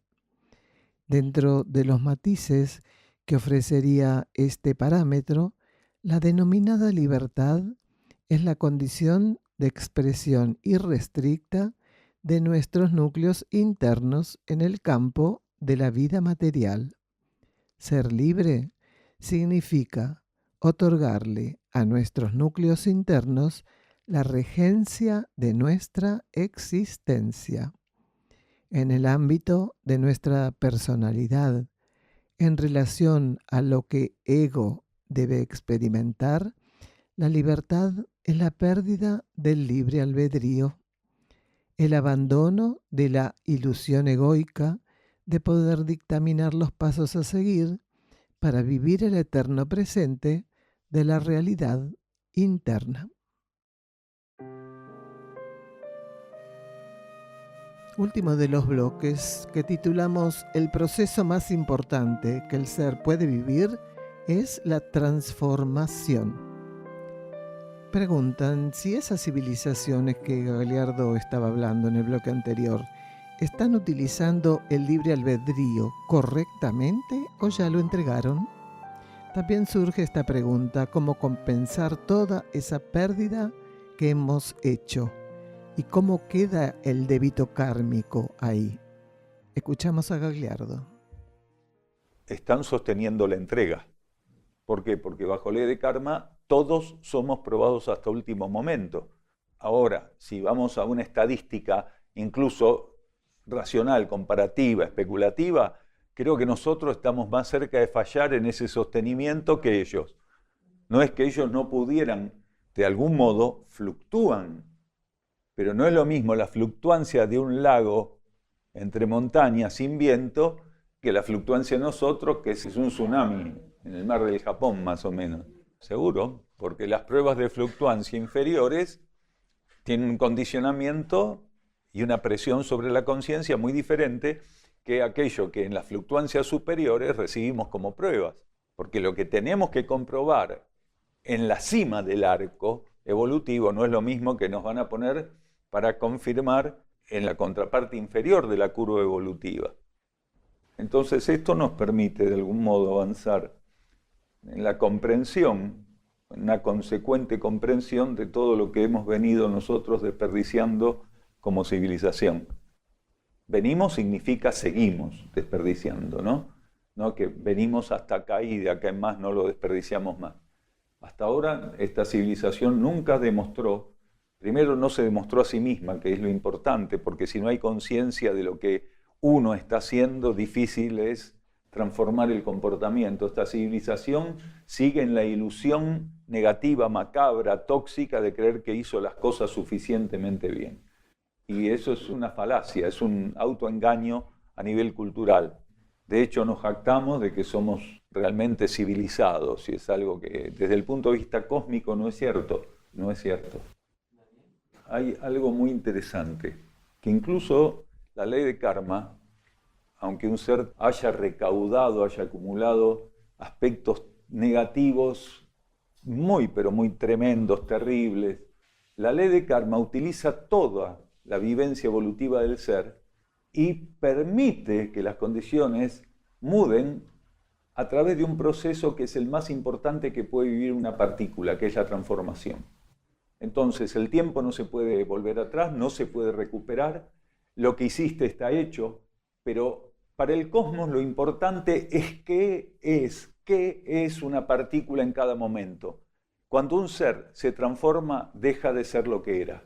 Dentro de los matices que ofrecería este parámetro, la denominada libertad es la condición de expresión irrestricta de nuestros núcleos internos en el campo de la vida material. Ser libre significa otorgarle a nuestros núcleos internos la regencia de nuestra existencia. En el ámbito de nuestra personalidad, en relación a lo que ego debe experimentar, la libertad es la pérdida del libre albedrío, el abandono de la ilusión egoica de poder dictaminar los pasos a seguir para vivir el eterno presente de la realidad interna. Último de los bloques, que titulamos El proceso más importante que el ser puede vivir es la transformación. Preguntan si esas civilizaciones que Gagliardo estaba hablando en el bloque anterior están utilizando el libre albedrío correctamente o ya lo entregaron. También surge esta pregunta: ¿cómo compensar toda esa pérdida que hemos hecho? ¿Y cómo queda el débito kármico ahí? Escuchamos a Gagliardo. Están sosteniendo la entrega. ¿Por qué? Porque bajo ley de karma todos somos probados hasta último momento. Ahora, si vamos a una estadística incluso racional, comparativa, especulativa, creo que nosotros estamos más cerca de fallar en ese sostenimiento que ellos. No es que ellos no pudieran, de algún modo fluctúan, pero no es lo mismo la fluctuancia de un lago entre montañas sin viento que la fluctuancia de nosotros, que es un tsunami en el mar del Japón más o menos. Seguro, porque las pruebas de fluctuancia inferiores tienen un condicionamiento y una presión sobre la conciencia muy diferente que aquello que en las fluctuancias superiores recibimos como pruebas. Porque lo que tenemos que comprobar en la cima del arco evolutivo no es lo mismo que nos van a poner para confirmar en la contraparte inferior de la curva evolutiva. Entonces esto nos permite de algún modo avanzar en la comprensión, una consecuente comprensión de todo lo que hemos venido nosotros desperdiciando como civilización. Venimos significa seguimos desperdiciando, ¿no? No que venimos hasta acá y de acá en más no lo desperdiciamos más. Hasta ahora esta civilización nunca demostró, primero no se demostró a sí misma, que es lo importante, porque si no hay conciencia de lo que uno está haciendo, difícil es transformar el comportamiento. Esta civilización sigue en la ilusión negativa, macabra, tóxica de creer que hizo las cosas suficientemente bien. Y eso es una falacia, es un autoengaño a nivel cultural. De hecho, nos jactamos de que somos realmente civilizados, y es algo que desde el punto de vista cósmico no es cierto, no es cierto. Hay algo muy interesante, que incluso la ley de karma, aunque un ser haya recaudado, haya acumulado aspectos negativos muy, pero muy tremendos, terribles, la ley de karma utiliza toda la vivencia evolutiva del ser y permite que las condiciones muden a través de un proceso que es el más importante que puede vivir una partícula, que es la transformación. Entonces, el tiempo no se puede volver atrás, no se puede recuperar, lo que hiciste está hecho, pero para el cosmos lo importante es qué es una partícula en cada momento. Cuando un ser se transforma, deja de ser lo que era.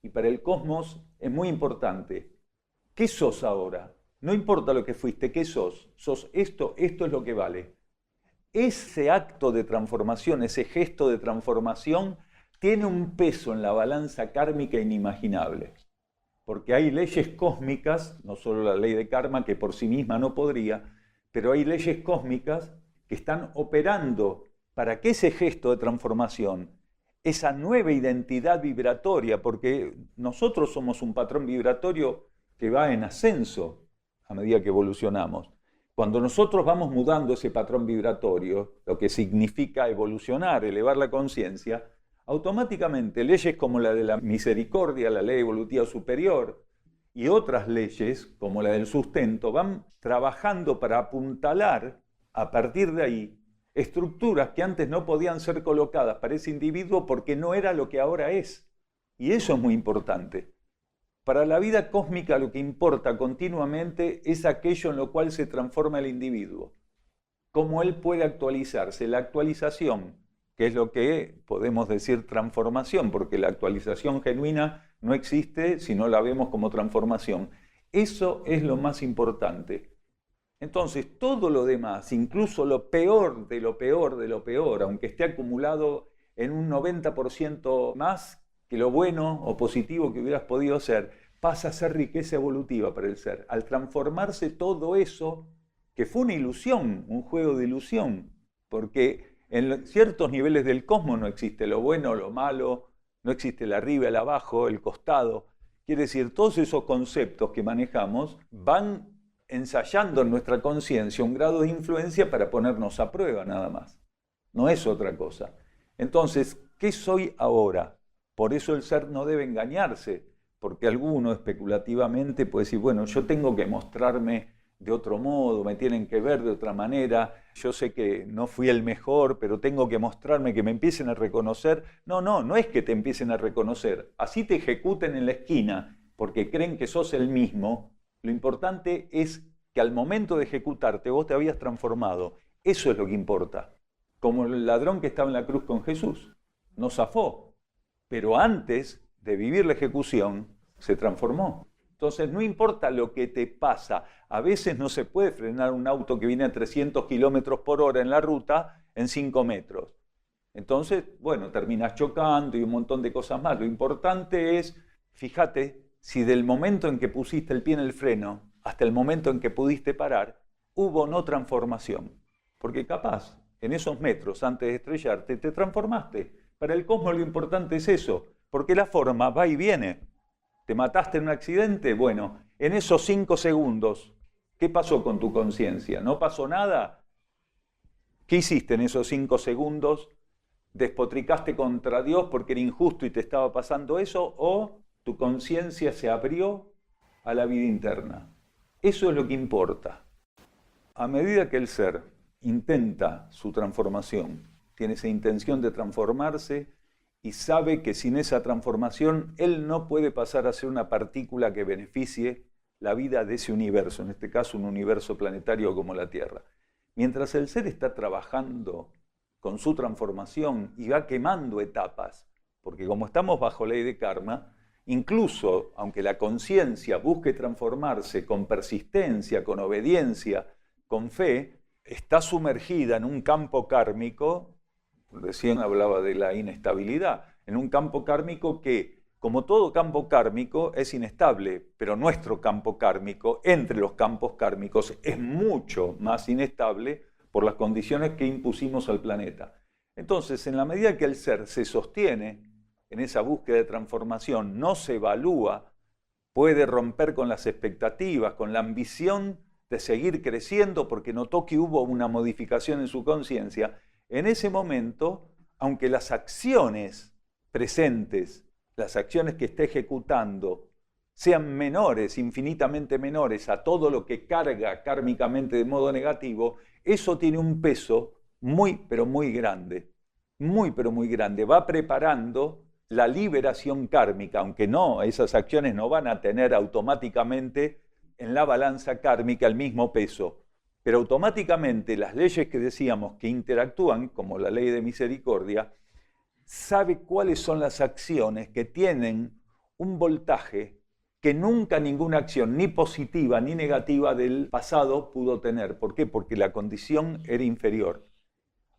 Y para el cosmos es muy importante. ¿Qué sos ahora? No importa lo que fuiste, ¿qué sos? Sos esto, esto es lo que vale. Ese acto de transformación, ese gesto de transformación, tiene un peso en la balanza kármica inimaginable. Porque hay leyes cósmicas, no solo la ley de karma, que por sí misma no podría, pero hay leyes cósmicas que están operando para que ese gesto de transformación, esa nueva identidad vibratoria, porque nosotros somos un patrón vibratorio que va en ascenso a medida que evolucionamos. Cuando nosotros vamos mudando ese patrón vibratorio, lo que significa evolucionar, elevar la conciencia, automáticamente leyes como la de la misericordia, la ley evolutiva superior, y otras leyes como la del sustento van trabajando para apuntalar a partir de ahí estructuras que antes no podían ser colocadas para ese individuo porque no era lo que ahora es. Y eso es muy importante. Para la vida cósmica lo que importa continuamente es aquello en lo cual se transforma el individuo. Cómo él puede actualizarse. La actualización, que es lo que podemos decir transformación, porque la actualización genuina no existe si no la vemos como transformación. Eso es lo más importante. Entonces, todo lo demás, incluso lo peor de lo peor de lo peor, aunque esté acumulado en un 90% más que lo bueno o positivo que hubieras podido ser, pasa a ser riqueza evolutiva para el ser. Al transformarse todo eso, que fue una ilusión, un juego de ilusión, porque en ciertos niveles del cosmos no existe lo bueno, lo malo, no existe el arriba, el abajo, el costado. Quiere decir, todos esos conceptos que manejamos van ensayando en nuestra conciencia un grado de influencia para ponernos a prueba nada más. No es otra cosa. Entonces, ¿qué soy ahora? Por eso el ser no debe engañarse, porque alguno especulativamente puede decir, bueno, yo tengo que mostrarme de otro modo, me tienen que ver de otra manera, yo sé que no fui el mejor, pero tengo que mostrarme, que me empiecen a reconocer. No es que te empiecen a reconocer, así te ejecuten en la esquina, porque creen que sos el mismo. Lo importante es que al momento de ejecutarte vos te habías transformado. Eso es lo que importa. como el ladrón que estaba en la cruz con Jesús. No zafó, pero antes de vivir la ejecución se transformó. Entonces no importa lo que te pasa, a veces no se puede frenar un auto que viene a 300 kilómetros por hora en la ruta en 5 metros. Entonces, bueno, terminas chocando y un montón de cosas más. Lo importante es, fíjate, si del momento en que pusiste el pie en el freno hasta el momento en que pudiste parar, hubo no transformación. Porque capaz, en esos metros antes de estrellarte, te transformaste. Para el cosmos lo importante es eso, porque la forma va y viene. ¿Te mataste en un accidente? Bueno, en esos 5 segundos, ¿qué pasó con tu conciencia? ¿No pasó nada? ¿Qué hiciste en esos 5 segundos? ¿Despotricaste contra Dios porque era injusto y te estaba pasando eso? ¿O tu conciencia se abrió a la vida interna? Eso es lo que importa. A medida que el ser intenta su transformación, tiene esa intención de transformarse y sabe que sin esa transformación él no puede pasar a ser una partícula que beneficie la vida de ese universo, en este caso un universo planetario como la Tierra. Mientras el ser está trabajando con su transformación y va quemando etapas, porque como estamos bajo ley de karma, incluso aunque la conciencia busque transformarse con persistencia, con obediencia, con fe, está sumergida en un campo kármico, recién hablaba de la inestabilidad, en un campo kármico que, como todo campo kármico, es inestable, pero nuestro campo kármico, entre los campos kármicos, es mucho más inestable por las condiciones que impusimos al planeta. Entonces, en la medida que el ser se sostiene en esa búsqueda de transformación, no se evalúa, puede romper con las expectativas, con la ambición de seguir creciendo porque notó que hubo una modificación en su conciencia, en ese momento, aunque las acciones presentes, las acciones que esté ejecutando, sean menores, infinitamente menores a todo lo que carga kármicamente de modo negativo, eso tiene un peso muy, pero muy grande. Muy, pero muy grande. Va preparando la liberación kármica, aunque no, esas acciones no van a tener automáticamente en la balanza kármica el mismo peso. Pero automáticamente las leyes que decíamos que interactúan, como la ley de misericordia, sabe cuáles son las acciones que tienen un voltaje que nunca ninguna acción, ni positiva ni negativa del pasado pudo tener. ¿Por qué? Porque la condición era inferior.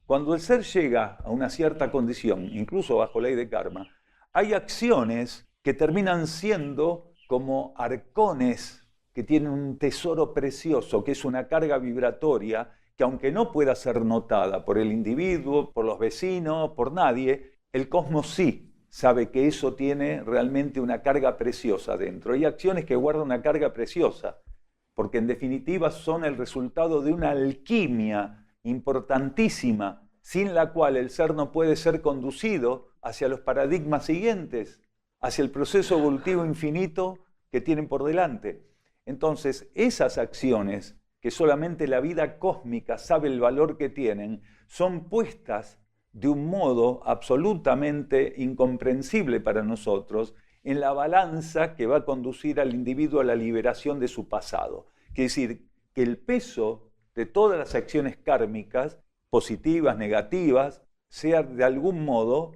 Cuando el ser llega a una cierta condición, incluso bajo ley de karma, hay acciones que terminan siendo como arcones que tienen un tesoro precioso, que es una carga vibratoria, que aunque no pueda ser notada por el individuo, por los vecinos, por nadie, el cosmos sí sabe que eso tiene realmente una carga preciosa dentro. Hay acciones que guardan una carga preciosa, porque en definitiva son el resultado de una alquimia importantísima, sin la cual el ser no puede ser conducido hacia los paradigmas siguientes, hacia el proceso evolutivo infinito que tienen por delante. Entonces, esas acciones, que solamente la vida cósmica sabe el valor que tienen, son puestas de un modo absolutamente incomprensible para nosotros en la balanza que va a conducir al individuo a la liberación de su pasado. Quiere decir que el peso de todas las acciones kármicas, positivas, negativas, sea de algún modo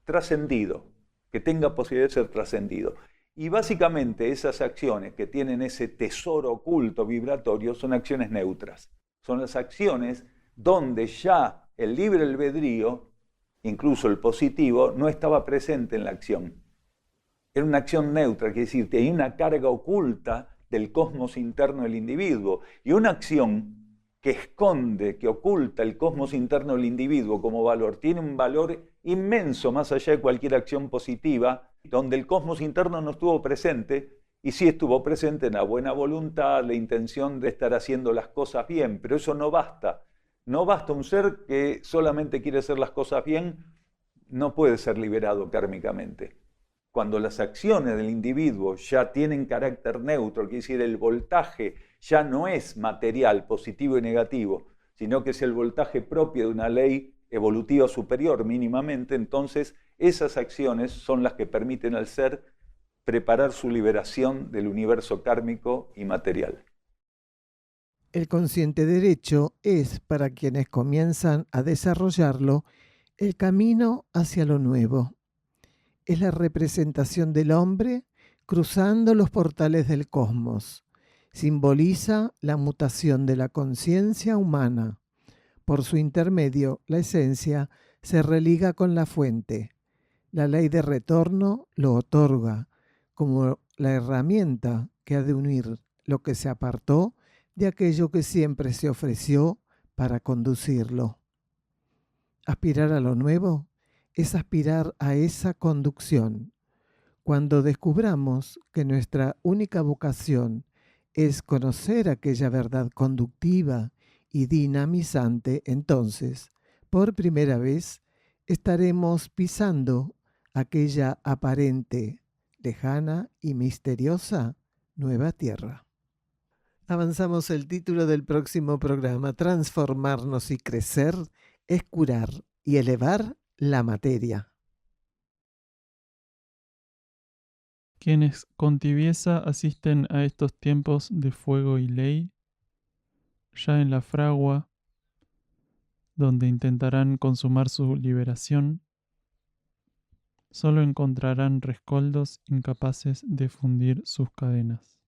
trascendido, que tenga posibilidad de ser trascendido. Y básicamente esas acciones que tienen ese tesoro oculto vibratorio son acciones neutras. Son las acciones donde ya el libre albedrío, incluso el positivo, no estaba presente en la acción. Era una acción neutra, quiere decir que hay una carga oculta del cosmos interno del individuo. Y una acción que esconde, que oculta el cosmos interno del individuo como valor, tiene un valor inmenso más allá de cualquier acción positiva, donde el cosmos interno no estuvo presente, y sí estuvo presente en la buena voluntad, la intención de estar haciendo las cosas bien, pero eso no basta. No basta. Un ser que solamente quiere hacer las cosas bien, no puede ser liberado kármicamente. Cuando las acciones del individuo ya tienen carácter neutro, quiere decir el voltaje ya no es material, positivo y negativo, sino que es el voltaje propio de una ley evolutiva superior mínimamente, entonces esas acciones son las que permiten al ser preparar su liberación del universo kármico y material. El consciente derecho es, para quienes comienzan a desarrollarlo, el camino hacia lo nuevo. Es la representación del hombre cruzando los portales del cosmos. Simboliza la mutación de la conciencia humana. Por su intermedio, la esencia se religa con la fuente. La ley de retorno lo otorga como la herramienta que ha de unir lo que se apartó de aquello que siempre se ofreció para conducirlo. Aspirar a lo nuevo es aspirar a esa conducción. Cuando descubramos que nuestra única vocación es conocer aquella verdad conductiva y dinamizante, entonces, por primera vez, estaremos pisando aquella aparente, lejana y misteriosa nueva tierra. Avanzamos el título del próximo programa. Transformarnos y crecer es curar y elevar la materia. Quienes con tibieza asisten a estos tiempos de fuego y ley, ya en la fragua, donde intentarán consumar su liberación, solo encontrarán rescoldos incapaces de fundir sus cadenas.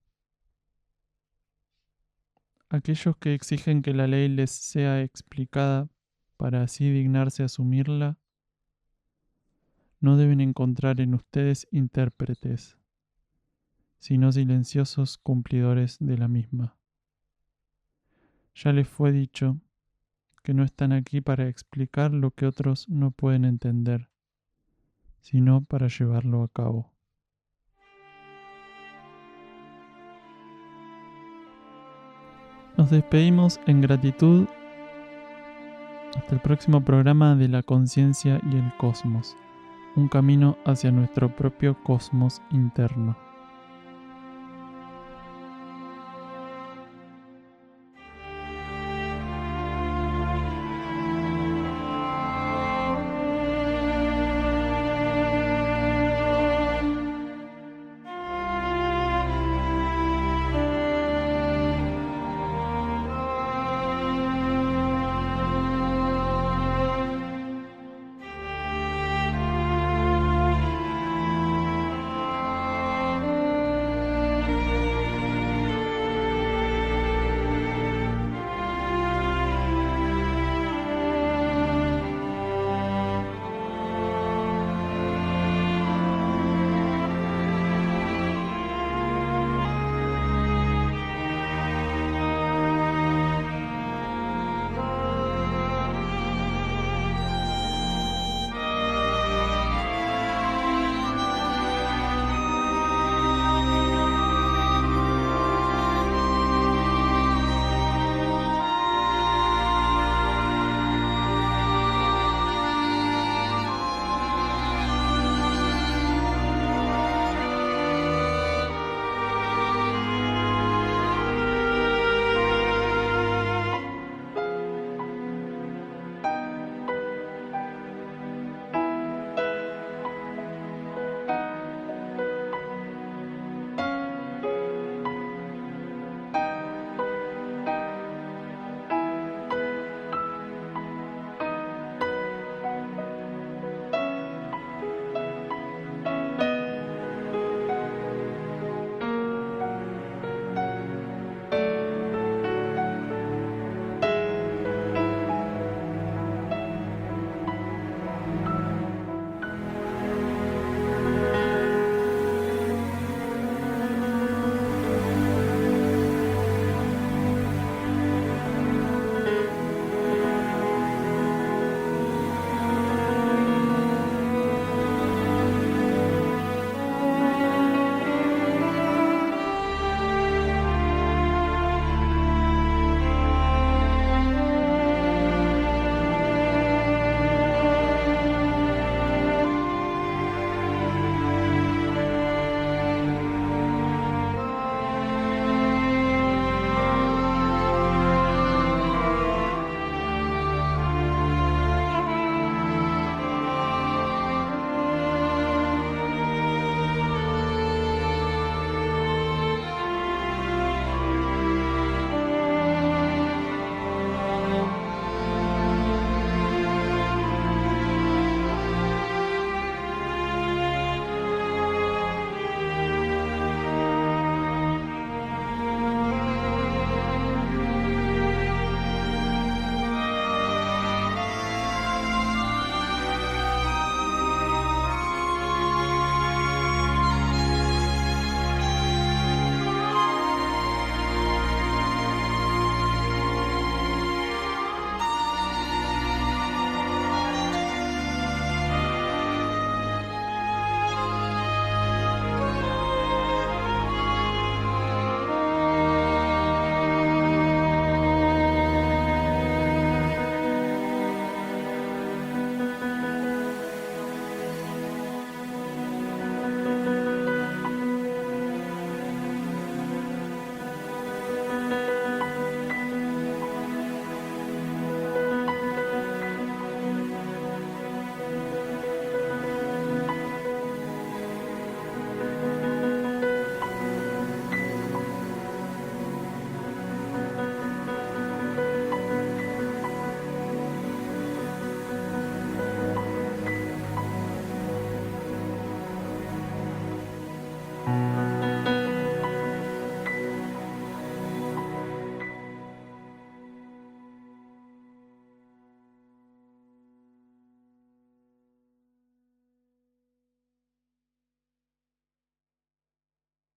Aquellos que exigen que la ley les sea explicada para así dignarse a asumirla, no deben encontrar en ustedes intérpretes, sino silenciosos cumplidores de la misma. Ya les fue dicho que no están aquí para explicar lo que otros no pueden entender, sino para llevarlo a cabo. Nos despedimos en gratitud. Hasta el próximo programa de la conciencia y el cosmos, un camino hacia nuestro propio cosmos interno.